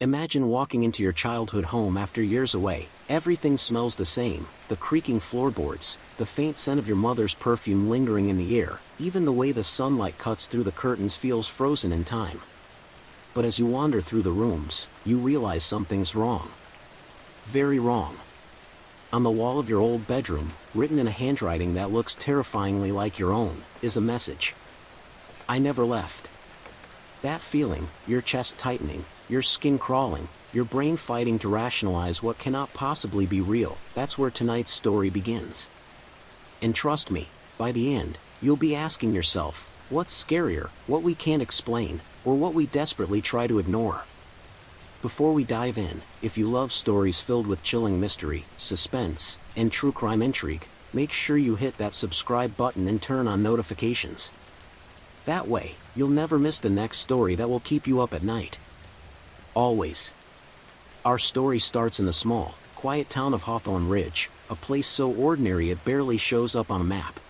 Imagine walking into your childhood home after years away. Everything smells the same, the creaking floorboards, the faint scent of your mother's perfume lingering in the air, even the way the sunlight cuts through the curtains feels frozen in time. But as you wander through the rooms, you realize something's wrong. Very wrong. On the wall of your old bedroom, written in a handwriting that looks terrifyingly like your own, is a message. I never left. That feeling, your chest tightening, your skin crawling, your brain fighting to rationalize what cannot possibly be real, that's where tonight's story begins. And trust me, by the end, you'll be asking yourself, what's scarier, what we can't explain, or what we desperately try to ignore? Before we dive in, if you love stories filled with chilling mystery, suspense, and true crime intrigue, make sure you hit that subscribe button and turn on notifications. That way, you'll never miss the next story that will keep you up at night. Always. Our story starts in the small, quiet town of Hawthorne Ridge, a place so ordinary it barely shows up on a map.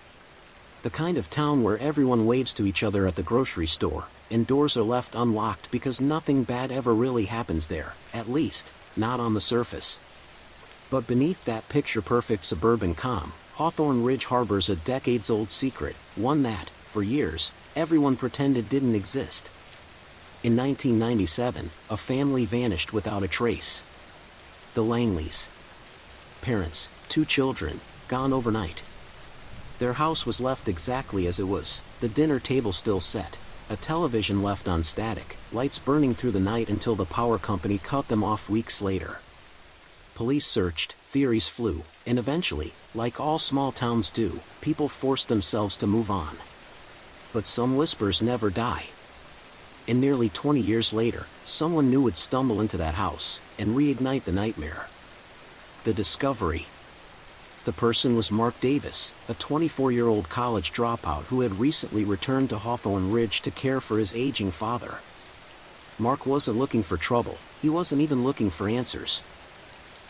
The kind of town where everyone waves to each other at the grocery store, and doors are left unlocked because nothing bad ever really happens there, at least, not on the surface. But beneath that picture-perfect suburban calm, Hawthorne Ridge harbors a decades-old secret, one that, for years, everyone pretended didn't exist. In 1997, a family vanished without a trace. The Langleys. Parents, 2 children, gone overnight. Their house was left exactly as it was, the dinner table still set, a television left on static, lights burning through the night until the power company cut them off weeks later. Police searched, theories flew, and eventually, like all small towns do, people forced themselves to move on. But some whispers never die. And nearly 20 years later, someone new would stumble into that house, and reignite the nightmare. The discovery. The person was Mark Davis, a 24-year-old college dropout who had recently returned to Hawthorne Ridge to care for his aging father. Mark wasn't looking for trouble, he wasn't even looking for answers.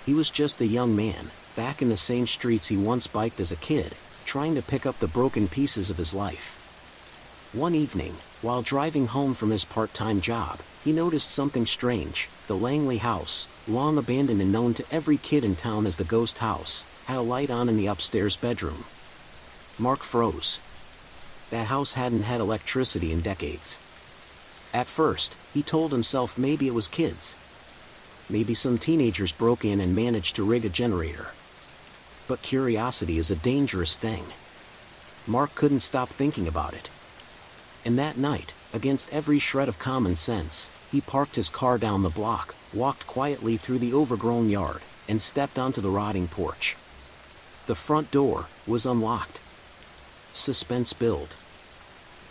He was just a young man, back in the same streets he once biked as a kid, trying to pick up the broken pieces of his life. One evening, while driving home from his part-time job, he noticed something strange. The Langley house, long abandoned and known to every kid in town as the ghost house, had a light on in the upstairs bedroom. Mark froze. That house hadn't had electricity in decades. At first, he told himself maybe it was kids. Maybe some teenagers broke in and managed to rig a generator. But curiosity is a dangerous thing. Mark couldn't stop thinking about it. And that night, against every shred of common sense, he parked his car down the block, walked quietly through the overgrown yard, and stepped onto the rotting porch. The front door was unlocked. Suspense built.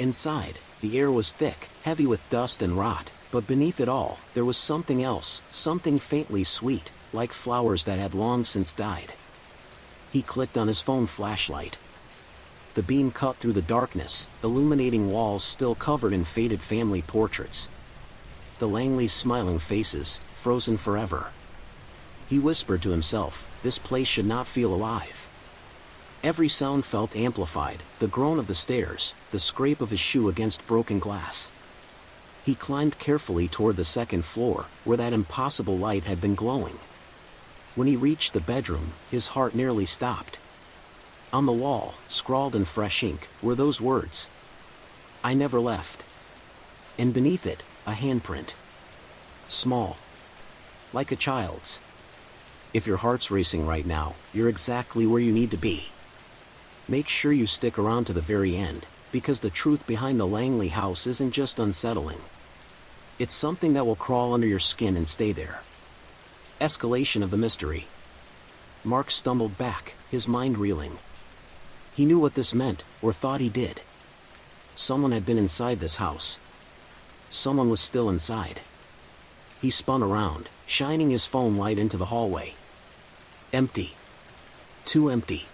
Inside, the air was thick, heavy with dust and rot, but beneath it all, there was something else, something faintly sweet, like flowers that had long since died. He clicked on his phone flashlight. The beam cut through the darkness, illuminating walls still covered in faded family portraits. The Langleys' smiling faces, frozen forever. He whispered to himself, this place should not feel alive. Every sound felt amplified, the groan of the stairs, the scrape of his shoe against broken glass. He climbed carefully toward the second floor, where that impossible light had been glowing. When he reached the bedroom, his heart nearly stopped. On the wall, scrawled in fresh ink, were those words. I never left. And beneath it, a handprint. Small. Like a child's. If your heart's racing right now, you're exactly where you need to be. Make sure you stick around to the very end, because the truth behind the Langley house isn't just unsettling. It's something that will crawl under your skin and stay there. Escalation of the mystery. Mark stumbled back, his mind reeling. He knew what this meant, or thought he did. Someone had been inside this house. Someone was still inside. He spun around, shining his phone light into the hallway. Empty. Too empty.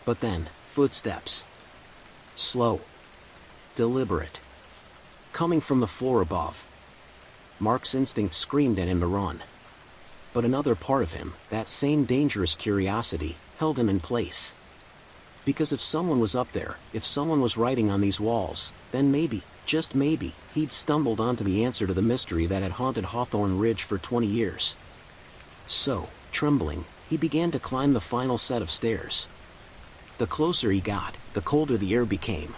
But then, footsteps. Slow. Deliberate. Coming from the floor above. Mark's instinct screamed at him to run. But another part of him, that same dangerous curiosity, held him in place. Because if someone was up there, if someone was writing on these walls, then maybe, just maybe, he'd stumbled onto the answer to the mystery that had haunted Hawthorne Ridge for 20 years. So, trembling, he began to climb the final set of stairs. The closer he got, the colder the air became.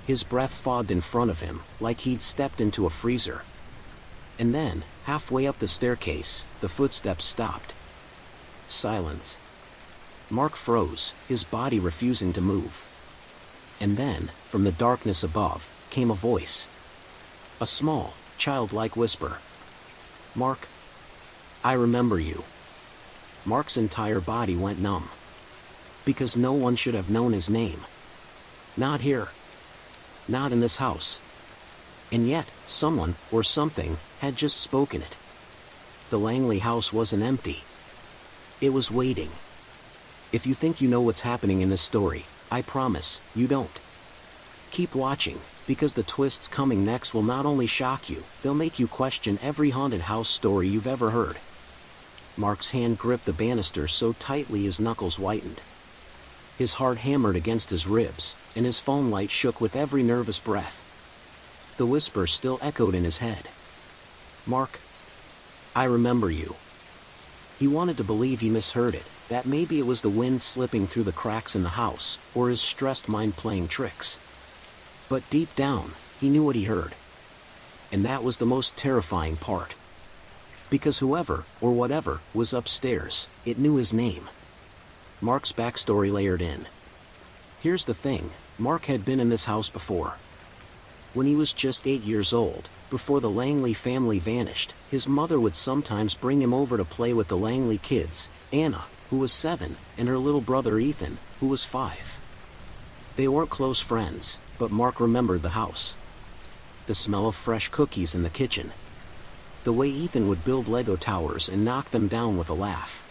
His breath fogged in front of him, like he'd stepped into a freezer. And then, halfway up the staircase, the footsteps stopped. Silence. Mark froze, his body refusing to move. And then, from the darkness above, came a voice. A small, childlike whisper. "Mark, I remember you." Mark's entire body went numb. Because no one should have known his name. Not here. Not in this house. And yet, someone, or something, had just spoken it. The Langley house wasn't empty. It was waiting. If you think you know what's happening in this story, I promise, you don't. Keep watching, because the twists coming next will not only shock you, they'll make you question every haunted house story you've ever heard. Mark's hand gripped the banister so tightly his knuckles whitened. His heart hammered against his ribs, and his phone light shook with every nervous breath. The whisper still echoed in his head. "Mark, I remember you." He wanted to believe he misheard it, that maybe it was the wind slipping through the cracks in the house, or his stressed mind playing tricks. But deep down, he knew what he heard. And that was the most terrifying part. Because whoever, or whatever, was upstairs, it knew his name. Mark's backstory layered in. Here's the thing, Mark had been in this house before. When he was just 8 years old, before the Langley family vanished, his mother would sometimes bring him over to play with the Langley kids, Anna, who was 7, and her little brother Ethan, who was 5. They weren't close friends, but Mark remembered the house. The smell of fresh cookies in the kitchen. The way Ethan would build Lego towers and knock them down with a laugh.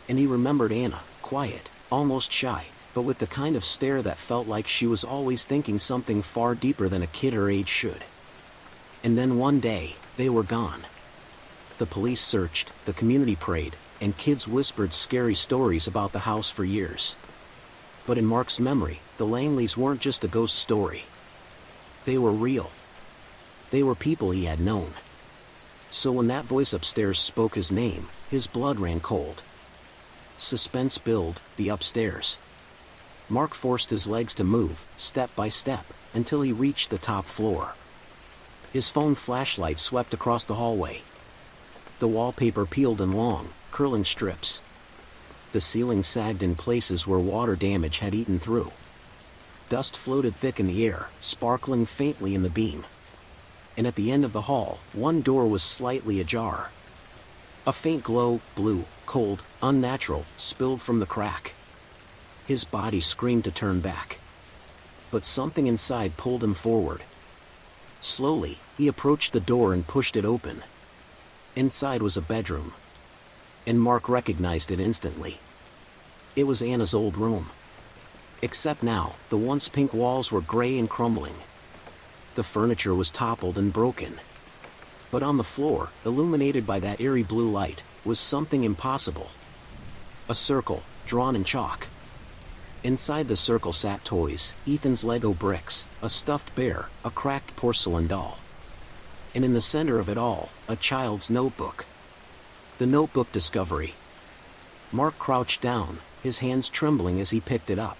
And he remembered Anna, quiet, almost shy, but with the kind of stare that felt like she was always thinking something far deeper than a kid her age should. And then one day, they were gone. The police searched, the community prayed, and kids whispered scary stories about the house for years. But in Mark's memory, the Langleys weren't just a ghost story. They were real. They were people he had known. So when that voice upstairs spoke his name, his blood ran cold. Suspense built, the upstairs. Mark forced his legs to move, step by step, until he reached the top floor. His phone flashlight swept across the hallway. The wallpaper peeled in long, curling strips. The ceiling sagged in places where water damage had eaten through. Dust floated thick in the air, sparkling faintly in the beam. And at the end of the hall, one door was slightly ajar. A faint glow, blue, cold, unnatural, spilled from the crack. His body screamed to turn back. But something inside pulled him forward. Slowly, he approached the door and pushed it open. Inside was a bedroom. And Mark recognized it instantly. It was Anna's old room. Except now, the once pink walls were gray and crumbling. The furniture was toppled and broken. But on the floor, illuminated by that eerie blue light, was something impossible. A circle, drawn in chalk. Inside the circle sat toys, Ethan's Lego bricks, a stuffed bear, a cracked porcelain doll. And in the center of it all, a child's notebook. The notebook discovery. Mark crouched down, his hands trembling as he picked it up.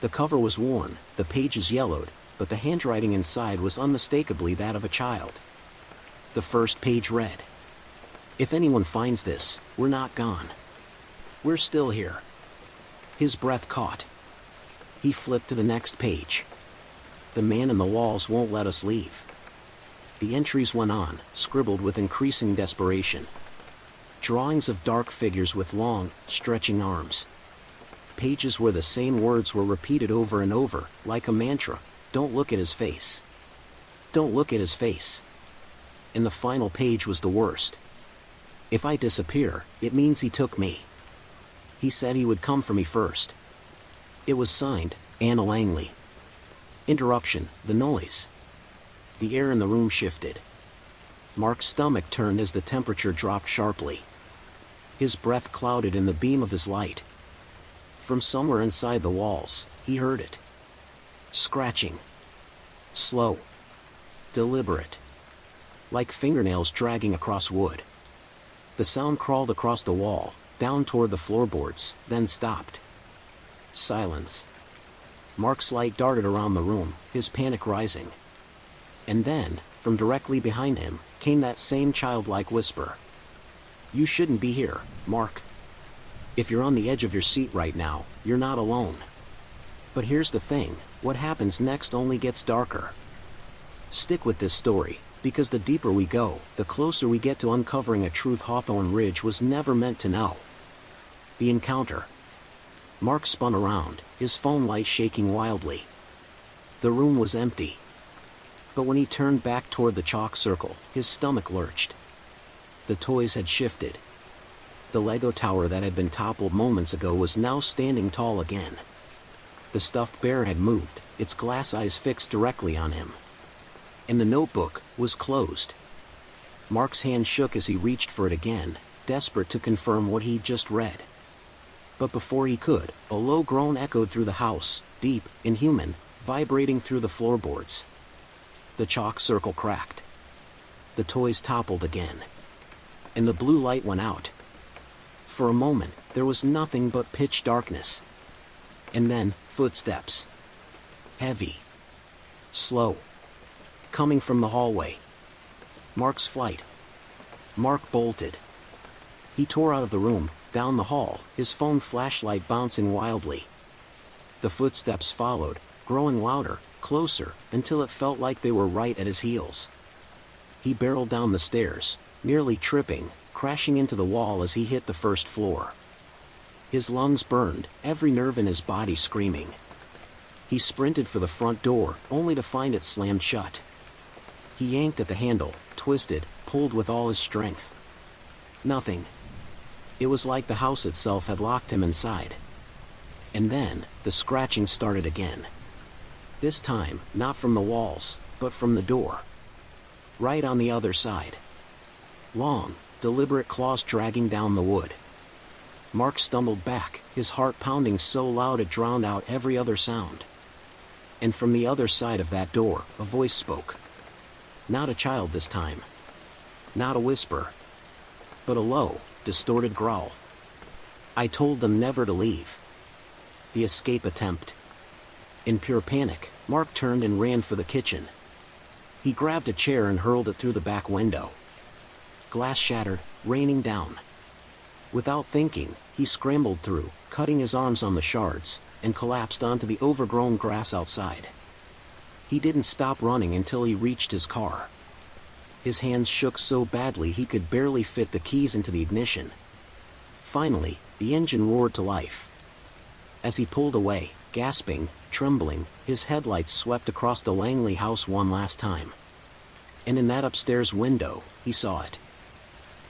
The cover was worn, the pages yellowed, but the handwriting inside was unmistakably that of a child. The first page read, "If anyone finds this, we're not gone. We're still here." His breath caught. He flipped to the next page. "The man in the walls won't let us leave." The entries went on, scribbled with increasing desperation. Drawings of dark figures with long, stretching arms. Pages where the same words were repeated over and over, like a mantra. "Don't look at his face. Don't look at his face." And the final page was the worst. "If I disappear, it means he took me. He said he would come for me first." It was signed, Anna Langley. Interruption, the noise. The air in the room shifted. Mark's stomach turned as the temperature dropped sharply. His breath clouded in the beam of his light. From somewhere inside the walls, he heard it. Scratching. Slow. Deliberate. Like fingernails dragging across wood. The sound crawled across the wall, down toward the floorboards, then stopped. Silence. Mark's light darted around the room, his panic rising. And then, from directly behind him, came that same childlike whisper. "You shouldn't be here, Mark. If you're on the edge of your seat right now, you're not alone." But here's the thing, what happens next only gets darker. Stick with this story, because the deeper we go, the closer we get to uncovering a truth Hawthorne Ridge was never meant to know. The encounter. Mark spun around, his phone light shaking wildly. The room was empty. But when he turned back toward the chalk circle, his stomach lurched. The toys had shifted. The Lego tower that had been toppled moments ago was now standing tall again. The stuffed bear had moved, its glass eyes fixed directly on him. And the notebook was closed. Mark's hand shook as he reached for it again, desperate to confirm what he'd just read. But before he could, a low groan echoed through the house, deep, inhuman, vibrating through the floorboards. The chalk circle cracked. The toys toppled again. And the blue light went out. For a moment, there was nothing but pitch darkness. And then, footsteps. Heavy. Slow. Coming from the hallway. Mark's flight. Mark bolted. He tore out of the room, down the hall, his phone flashlight bouncing wildly. The footsteps followed, growing louder, closer, until it felt like they were right at his heels. He barreled down the stairs, nearly tripping, crashing into the wall as he hit the first floor. His lungs burned, every nerve in his body screaming. He sprinted for the front door, only to find it slammed shut. He yanked at the handle, twisted, pulled with all his strength. Nothing. It was like the house itself had locked him inside. And then, the scratching started again. This time, not from the walls, but from the door. Right on the other side. Long, deliberate claws dragging down the wood. Mark stumbled back, his heart pounding so loud it drowned out every other sound. And from the other side of that door, a voice spoke. Not a child this time. Not a whisper. But a low, distorted growl. "I told them never to leave." The escape attempt. In pure panic, Mark turned and ran for the kitchen. He grabbed a chair and hurled it through the back window. Glass shattered, raining down. Without thinking, he scrambled through, cutting his arms on the shards, and collapsed onto the overgrown grass outside. He didn't stop running until he reached his car. His hands shook so badly he could barely fit the keys into the ignition. Finally, the engine roared to life. As he pulled away, gasping, trembling, his headlights swept across the Langley house one last time. And in that upstairs window, he saw it.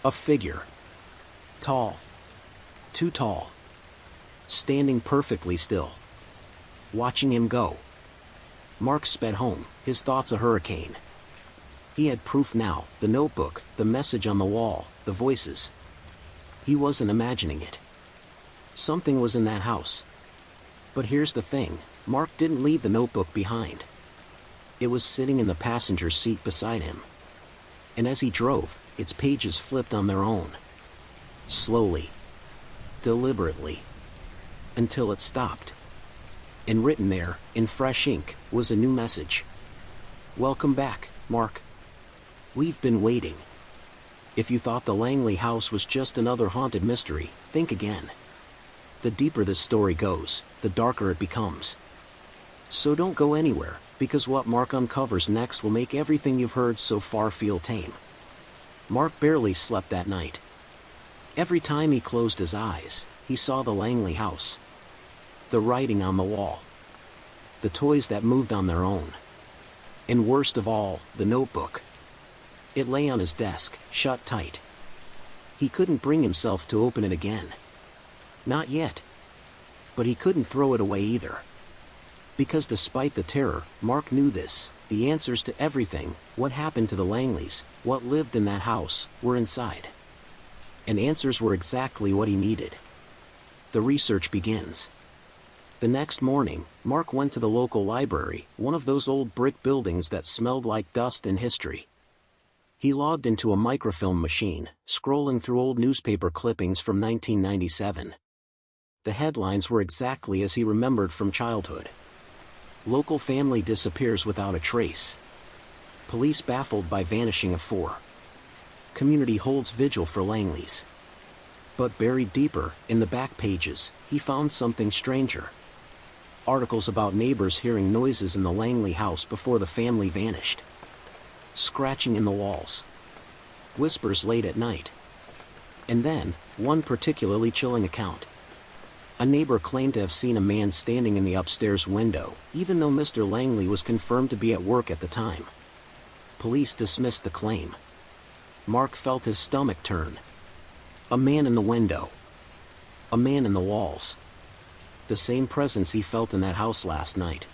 A figure. Tall. Too tall. Standing perfectly still. Watching him go. Mark sped home, his thoughts a hurricane. He had proof now, the notebook, the message on the wall, the voices. He wasn't imagining it. Something was in that house. But here's the thing, Mark didn't leave the notebook behind. It was sitting in the passenger seat beside him. And as he drove, its pages flipped on their own. Slowly. Deliberately. Until it stopped. And written there, in fresh ink, was a new message. "Welcome back, Mark. We've been waiting. If you thought the Langley house was just another haunted mystery, think again. The deeper this story goes, the darker it becomes. So don't go anywhere, because what Mark uncovers next will make everything you've heard so far feel tame." Mark barely slept that night. Every time he closed his eyes, he saw the Langley house. The writing on the wall. The toys that moved on their own. And worst of all, the notebook. It lay on his desk, shut tight. He couldn't bring himself to open it again. Not yet. But he couldn't throw it away either. Because despite the terror, Mark knew this, the answers to everything, what happened to the Langleys, what lived in that house, were inside. And answers were exactly what he needed. The research begins. The next morning, Mark went to the local library, one of those old brick buildings that smelled like dust and history. He logged into a microfilm machine, scrolling through old newspaper clippings from 1997. The headlines were exactly as he remembered from childhood. Local family disappears without a trace. Police baffled by vanishing of 4. Community holds vigil for Langleys. But buried deeper, in the back pages, he found something stranger. Articles about neighbors hearing noises in the Langley house before the family vanished. Scratching in the walls. Whispers late at night. And then, one particularly chilling account. A neighbor claimed to have seen a man standing in the upstairs window, even though Mr. Langley was confirmed to be at work at the time. Police dismissed the claim. Mark felt his stomach turn. A man in the window. A man in the walls. The same presence he felt in that house last night.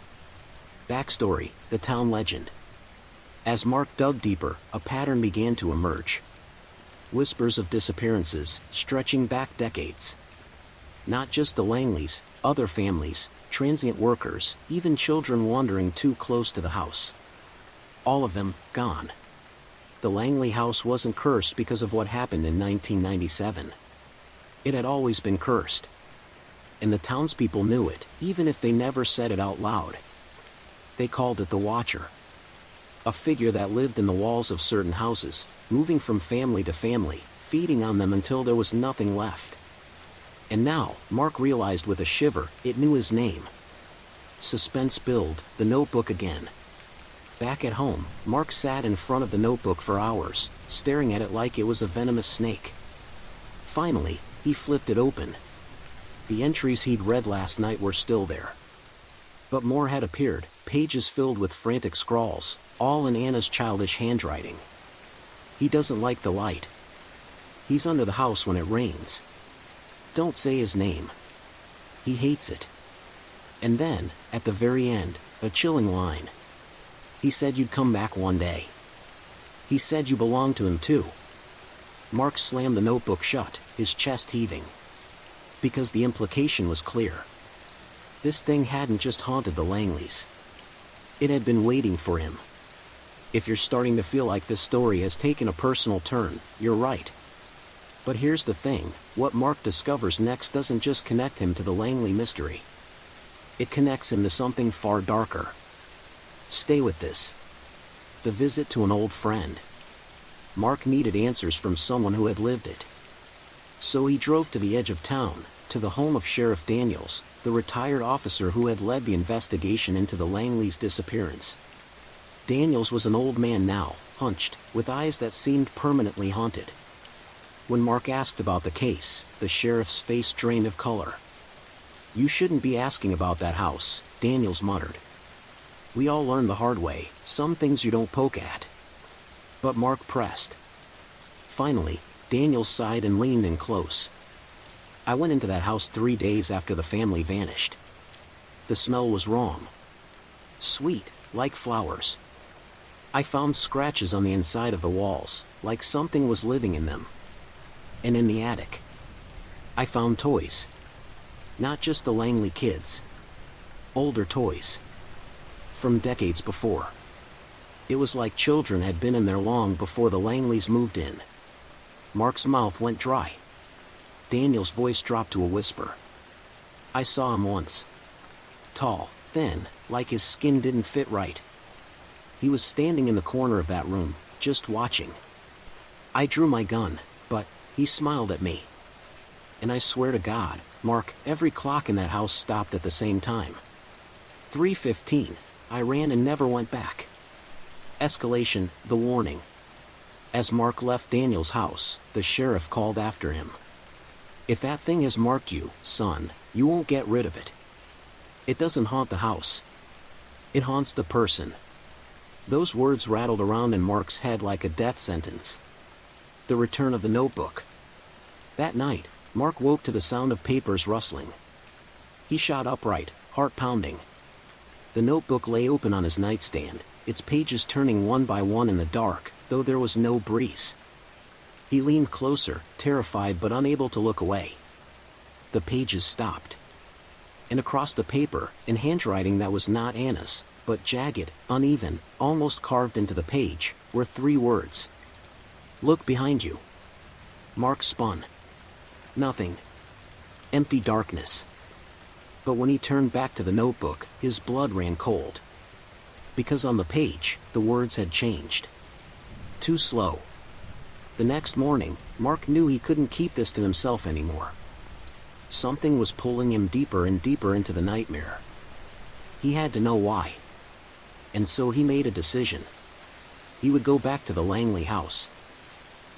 Backstory: the town legend. As Mark dug deeper, a pattern began to emerge. Whispers of disappearances, stretching back decades. Not just the Langleys, other families, transient workers, even children wandering too close to the house. All of them, gone. The Langley house wasn't cursed because of what happened in 1997. It had always been cursed. And the townspeople knew it, even if they never said it out loud. They called it the Watcher. A figure that lived in the walls of certain houses, moving from family to family, feeding on them until there was nothing left. And now, Mark realized with a shiver, it knew his name. Suspense build, the notebook again. Back at home, Mark sat in front of the notebook for hours, staring at it like it was a venomous snake. Finally, he flipped it open. The entries he'd read last night were still there. But more had appeared, pages filled with frantic scrawls, all in Anna's childish handwriting. He doesn't like the light. He's under the house when it rains. Don't say his name. He hates it. And then, at the very end, a chilling line. He said you'd come back one day. He said you belonged to him too. Mark slammed the notebook shut, his chest heaving. Because the implication was clear. This thing hadn't just haunted the Langleys. It had been waiting for him. If you're starting to feel like this story has taken a personal turn, you're right. But here's the thing, what Mark discovers next doesn't just connect him to the Langley mystery. It connects him to something far darker. Stay with this. The visit to an old friend. Mark needed answers from someone who had lived it. So he drove to the edge of town, to the home of Sheriff Daniels, the retired officer who had led the investigation into the Langleys' disappearance. Daniels was an old man now, hunched, with eyes that seemed permanently haunted. When Mark asked about the case, the sheriff's face drained of color. "You shouldn't be asking about that house," Daniels muttered. "We all learn the hard way, some things you don't poke at." But Mark pressed. Finally, Daniels sighed and leaned in close. "I went into that house 3 days after the family vanished. The smell was wrong. Sweet, like flowers. I found scratches on the inside of the walls, like something was living in them. And in the attic, I found toys. Not just the Langley kids. Older toys. From decades before. It was like children had been in there long before the Langleys moved in." Mark's mouth went dry. Daniel's voice dropped to a whisper. "I saw him once. Tall, thin, like his skin didn't fit right. He was standing in the corner of that room, just watching. I drew my gun, but he smiled at me. And I swear to God, Mark, every clock in that house stopped at the same time. 3:15, I ran and never went back." Escalation, the warning. As Mark left Daniel's house, the sheriff called after him. "If that thing has marked you, son, you won't get rid of it. It doesn't haunt the house. It haunts the person." Those words rattled around in Mark's head like a death sentence. The return of the notebook. That night, Mark woke to the sound of papers rustling. He shot upright, heart pounding. The notebook lay open on his nightstand, its pages turning one by one in the dark, though there was no breeze. He leaned closer, terrified but unable to look away. The pages stopped. And across the paper, in handwriting that was not Anna's, but jagged, uneven, almost carved into the page, were 3 words. "Look behind you." Mark spun. Nothing. Empty darkness. But when he turned back to the notebook, his blood ran cold. Because on the page, the words had changed. Too slow. The next morning, Mark knew he couldn't keep this to himself anymore. Something was pulling him deeper and deeper into the nightmare. He had to know why. And so he made a decision. He would go back to the Langley house.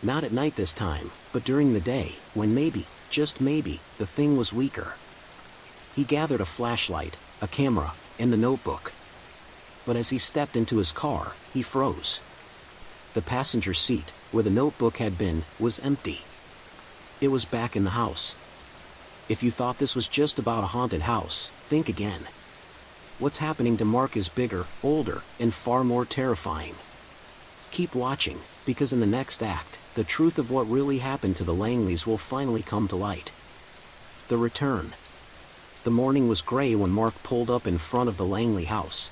Not at night this time, but during the day, when maybe, just maybe, the thing was weaker. He gathered a flashlight, a camera, and the notebook. But as he stepped into his car, he froze. The passenger seat, where the notebook had been, was empty. It was back in the house. If you thought this was just about a haunted house, think again. What's happening to Mark is bigger, older, and far more terrifying. Keep watching, because in the next act, the truth of what really happened to the Langleys will finally come to light. The return. The morning was gray when Mark pulled up in front of the Langley house.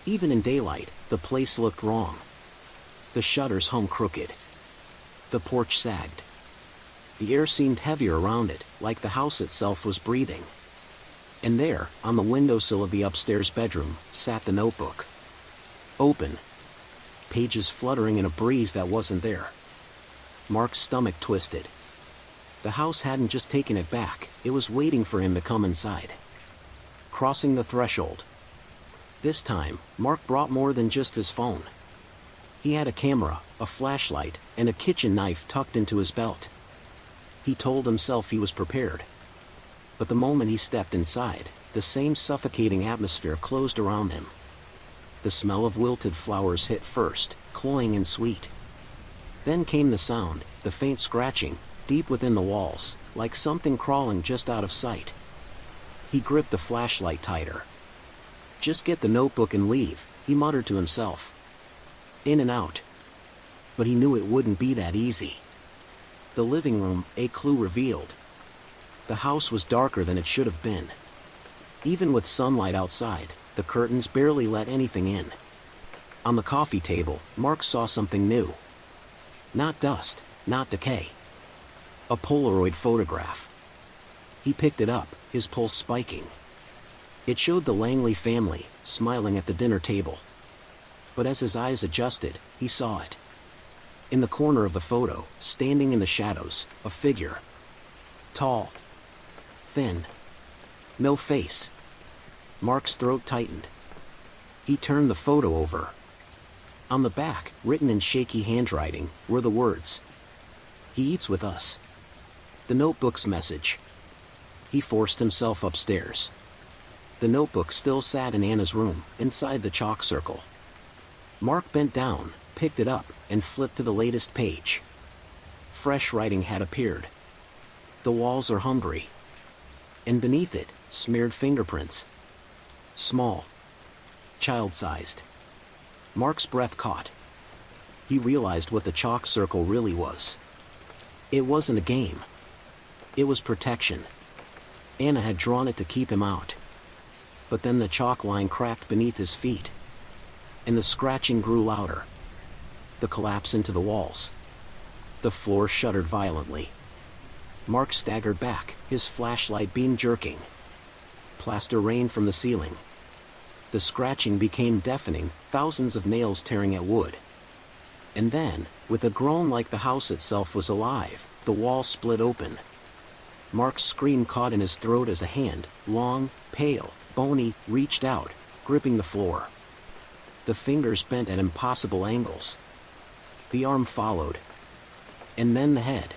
Even in daylight, the place looked wrong. The shutters hung crooked. The porch sagged. The air seemed heavier around it, like the house itself was breathing. And there, on the windowsill of the upstairs bedroom, sat the notebook. Open. Pages fluttering in a breeze that wasn't there. Mark's stomach twisted. The house hadn't just taken it back, it was waiting for him to come inside. Crossing the threshold. This time, Mark brought more than just his phone. He had a camera, a flashlight, and a kitchen knife tucked into his belt. He told himself he was prepared. But the moment he stepped inside, the same suffocating atmosphere closed around him. The smell of wilted flowers hit first, cloying and sweet. Then came the sound, the faint scratching, deep within the walls, like something crawling just out of sight. He gripped the flashlight tighter. "Just get the notebook and leave," he muttered to himself. In and out. But he knew it wouldn't be that easy. The living room, a clue revealed. The house was darker than it should have been. Even with sunlight outside, the curtains barely let anything in. On the coffee table, Mark saw something new. Not dust, not decay. A Polaroid photograph. He picked it up, his pulse spiking. It showed the Langley family, smiling at the dinner table. But as his eyes adjusted, he saw it. In the corner of the photo, standing in the shadows, a figure. Tall. Thin. No face. Mark's throat tightened. He turned the photo over. On the back, written in shaky handwriting, were the words, "He eats with us." The notebook's message. He forced himself upstairs. The notebook still sat in Anna's room, inside the chalk circle. Mark bent down, picked it up, and flipped to the latest page. Fresh writing had appeared. "The walls are hungry." And beneath it, smeared fingerprints. Small. Child-sized. Mark's breath caught. He realized what the chalk circle really was. It wasn't a game. It was protection. Anna had drawn it to keep him out. But then the chalk line cracked beneath his feet. And the scratching grew louder. The collapse into the walls. The floor shuddered violently. Mark staggered back, his flashlight beam jerking. Plaster rained from the ceiling. The scratching became deafening, thousands of nails tearing at wood. And then, with a groan like the house itself was alive, the wall split open. Mark's scream caught in his throat as a hand, long, pale, bony, reached out, gripping the floor. The fingers bent at impossible angles. The arm followed. And then the head.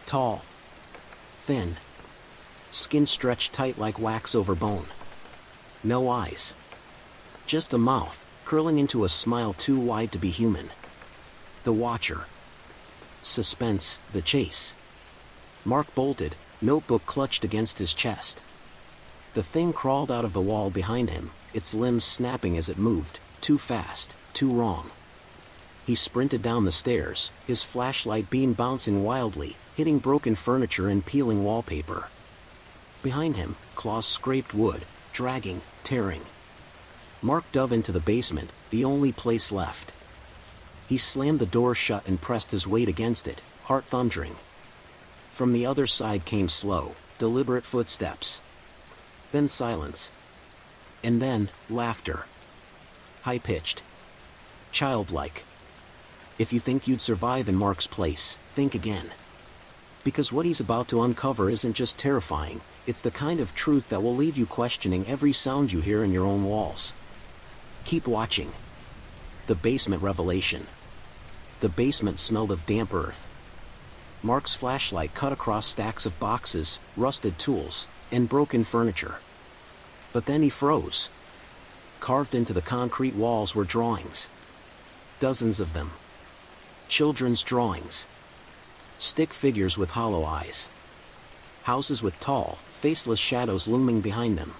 Tall. Thin. Skin stretched tight like wax over bone. No eyes. Just a mouth, curling into a smile too wide to be human. The Watcher. Suspense, the chase. Mark bolted, notebook clutched against his chest. The thing crawled out of the wall behind him, its limbs snapping as it moved, too fast, too wrong. He sprinted down the stairs, his flashlight beam bouncing wildly, hitting broken furniture and peeling wallpaper. Behind him, claws scraped wood, dragging, tearing. Mark dove into the basement, the only place left. He slammed the door shut and pressed his weight against it, heart thundering. From the other side came slow, deliberate footsteps. Then silence. And then, laughter. High-pitched. Childlike. If you think you'd survive in Mark's place, think again. Because what he's about to uncover isn't just terrifying, it's the kind of truth that will leave you questioning every sound you hear in your own walls. Keep watching. The basement revelation. The basement smelled of damp earth. Mark's flashlight cut across stacks of boxes, rusted tools, and broken furniture. But then he froze. Carved into the concrete walls were drawings. Dozens of them. Children's drawings. Stick figures with hollow eyes. Houses with tall, faceless shadows looming behind them.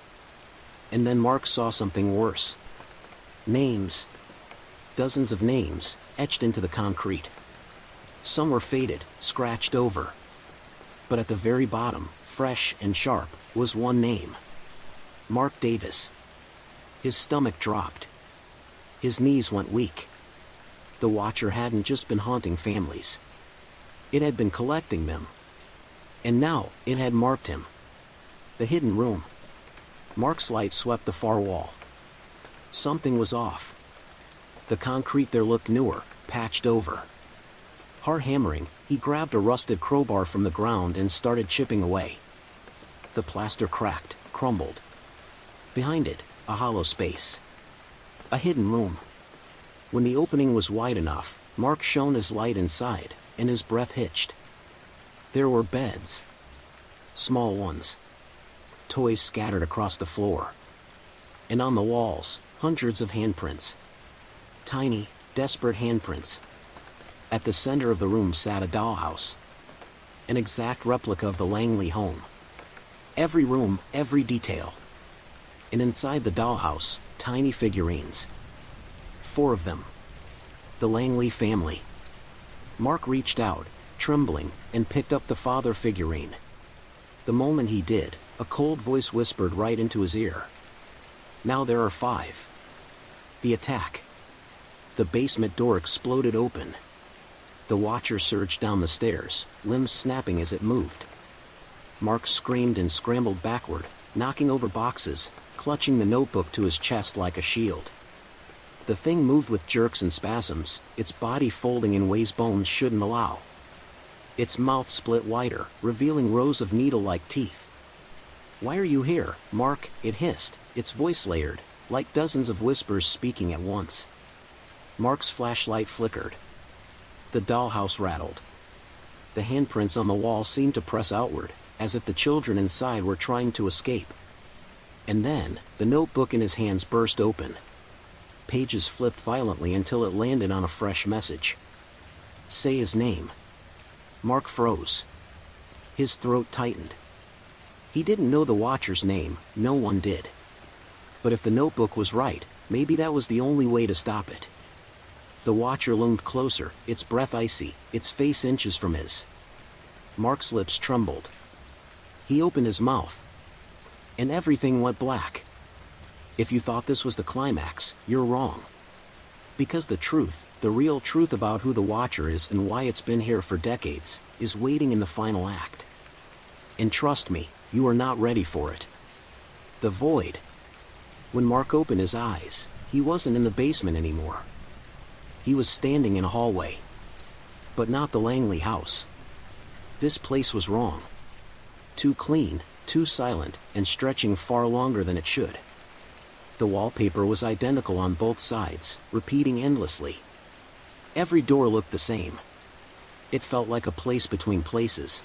And then Mark saw something worse. Names. Dozens of names, etched into the concrete. Some were faded, scratched over. But at the very bottom, fresh and sharp, was one name. Mark Davis. His stomach dropped. His knees went weak. The Watcher hadn't just been haunting families. It had been collecting them. And now, it had marked him. The hidden room. Mark's light swept the far wall. Something was off. The concrete there looked newer, patched over. Hard hammering, he grabbed a rusted crowbar from the ground and started chipping away. The plaster cracked, crumbled. Behind it, a hollow space. A hidden room. When the opening was wide enough, Mark shone his light inside, and his breath hitched. There were beds. Small ones. Toys scattered across the floor. And on the walls, hundreds of handprints. Tiny, desperate handprints. At the center of the room sat a dollhouse. An exact replica of the Langley home. Every room, every detail. And inside the dollhouse, tiny figurines. 4 of them. The Langley family. Mark reached out, trembling, and picked up the father figurine. The moment he did, a cold voice whispered right into his ear. Now there are 5. The attack. The basement door exploded open. The Watcher surged down the stairs, limbs snapping as it moved. Mark screamed and scrambled backward, knocking over boxes, clutching the notebook to his chest like a shield. The thing moved with jerks and spasms, its body folding in ways bones shouldn't allow. Its mouth split wider, revealing rows of needle-like teeth. "Why are you here, Mark?" it hissed, its voice layered, like dozens of whispers speaking at once. Mark's flashlight flickered. The dollhouse rattled. The handprints on the wall seemed to press outward, as if the children inside were trying to escape. And then, the notebook in his hands burst open. Pages flipped violently until it landed on a fresh message. "Say his name." Mark froze. His throat tightened. He didn't know the Watcher's name, no one did. But if the notebook was right, maybe that was the only way to stop it. The Watcher loomed closer, its breath icy, its face inches from his. Mark's lips trembled. He opened his mouth. And everything went black. If you thought this was the climax, you're wrong. Because the truth, the real truth about who the Watcher is and why it's been here for decades, is waiting in the final act. And trust me, you are not ready for it. The void. When Mark opened his eyes, he wasn't in the basement anymore. He was standing in a hallway. But not the Langley house. This place was wrong. Too clean, too silent, and stretching far longer than it should. The wallpaper was identical on both sides, repeating endlessly. Every door looked the same. It felt like a place between places.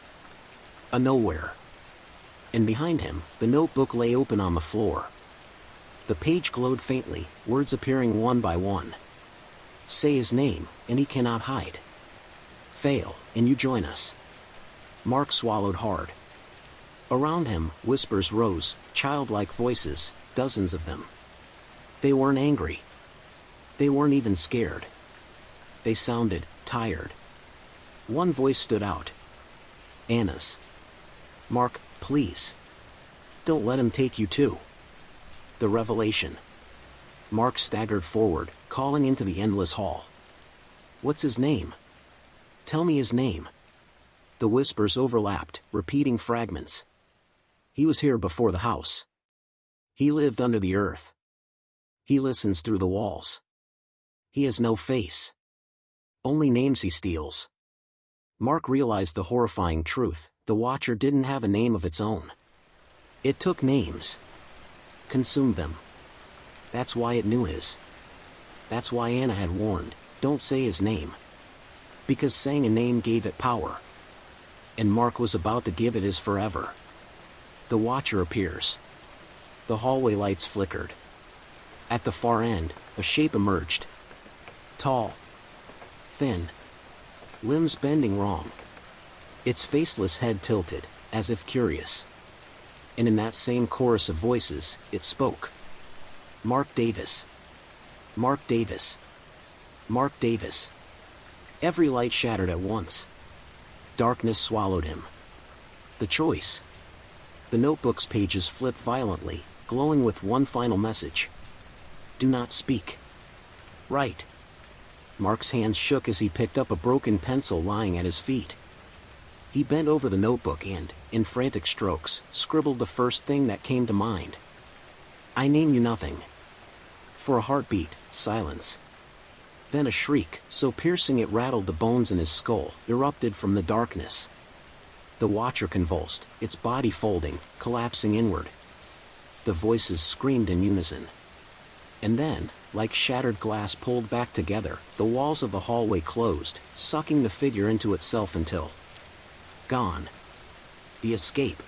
A nowhere. And behind him, the notebook lay open on the floor. The page glowed faintly, words appearing one by one. Say his name, and he cannot hide. Fail, and you join us. Mark swallowed hard. Around him, whispers rose, childlike voices, dozens of them. They weren't angry. They weren't even scared. They sounded tired. One voice stood out. Anna's. "Mark, please. Don't let him take you too. The revelation. Mark staggered forward, calling into the endless hall. What's his name? Tell me his name. The whispers overlapped, repeating fragments. He was here before the house. He lived under the earth. He listens through the walls. He has no face. Only names he steals. Mark realized the horrifying truth: the Watcher didn't have a name of its own. It took names. Consumed them. That's why it knew his. That's why Anna had warned, don't say his name. Because saying a name gave it power. And Mark was about to give it his forever. The Watcher appears. The hallway lights flickered. At the far end, a shape emerged. Tall. Thin. Limbs bending wrong. Its faceless head tilted, as if curious. And in that same chorus of voices, it spoke. Mark Davis. Mark Davis. Mark Davis. Every light shattered at once. Darkness swallowed him. The choice. The notebook's pages flipped violently, glowing with one final message. Do not speak. Write. Mark's hands shook as he picked up a broken pencil lying at his feet. He bent over the notebook and, in frantic strokes, scribbled the first thing that came to mind. I name you nothing. For a heartbeat, silence. Then a shriek, so piercing it rattled the bones in his skull, erupted from the darkness. The Watcher convulsed, its body folding, collapsing inward. The voices screamed in unison. And then, like shattered glass pulled back together, the walls of the hallway closed, sucking the figure into itself until... gone. The escape.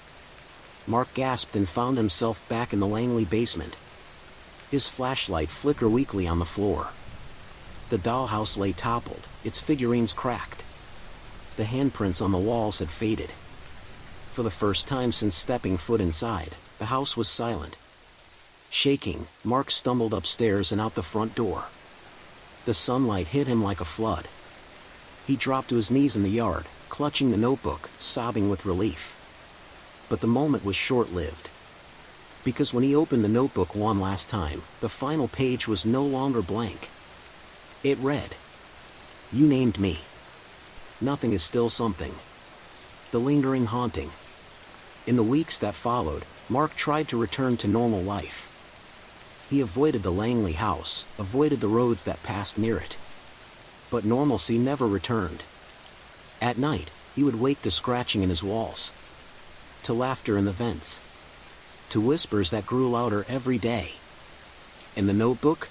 Mark gasped and found himself back in the Langley basement. His flashlight flickered weakly on the floor. The dollhouse lay toppled, its figurines cracked. The handprints on the walls had faded. For the first time since stepping foot inside, the house was silent. Shaking, Mark stumbled upstairs and out the front door. The sunlight hit him like a flood. He dropped to his knees in the yard, clutching the notebook, sobbing with relief. But the moment was short-lived. Because when he opened the notebook one last time, the final page was no longer blank. It read, You named me. Nothing is still something. The lingering haunting. In the weeks that followed, Mark tried to return to normal life. He avoided the Langley house, avoided the roads that passed near it. But normalcy never returned. At night, he would wake to scratching in his walls. To laughter in the vents. To whispers that grew louder every day. And the notebook?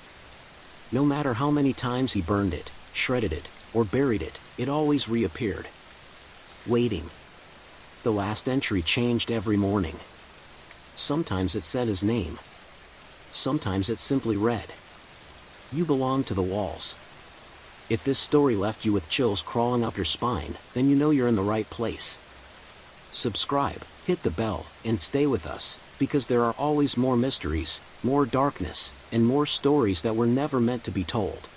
No matter how many times he burned it, shredded it, or buried it, it always reappeared. Waiting. The last entry changed every morning. Sometimes it said his name. Sometimes it simply read, You belong to the walls. If this story left you with chills crawling up your spine, then you know you're in the right place. Subscribe, hit the bell, and stay with us, because there are always more mysteries, more darkness, and more stories that were never meant to be told.